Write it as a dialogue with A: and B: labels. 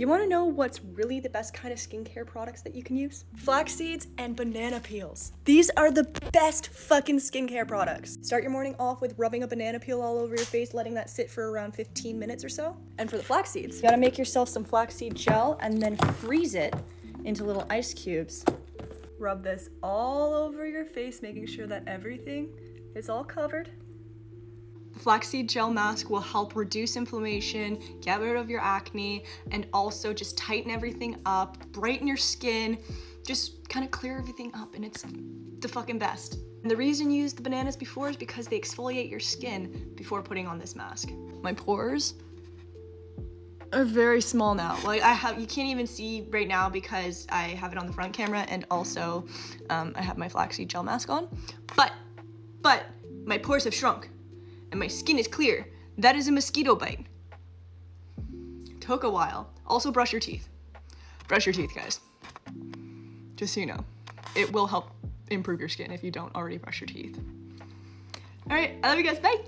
A: You wanna know what's really the best kind of skincare products that you can use? Flax seeds and banana peels. These are the best fucking skincare products. Start your morning off with rubbing a banana peel all over your face, letting that sit for around 15 minutes or so. And for the flax seeds, you gotta make yourself some flaxseed gel and then freeze it into little ice cubes. Rub this all over your face, making sure that everything is all covered. The flaxseed gel mask will help reduce inflammation, get rid of your acne, and also just tighten everything up, brighten your skin, just kind of clear everything up, and it's the fucking best. And the reason you use the bananas before is because they exfoliate your skin before putting on this mask. My pores are very small now. Like you can't even see right now because I have it on the front camera, and also I have my flaxseed gel mask on. But my pores have shrunk and my skin is clear. That is a mosquito bite. Took a while. Also brush your teeth. Brush your teeth, guys. Just so you know. It will help improve your skin if you don't already brush your teeth. All right, I love you guys, bye.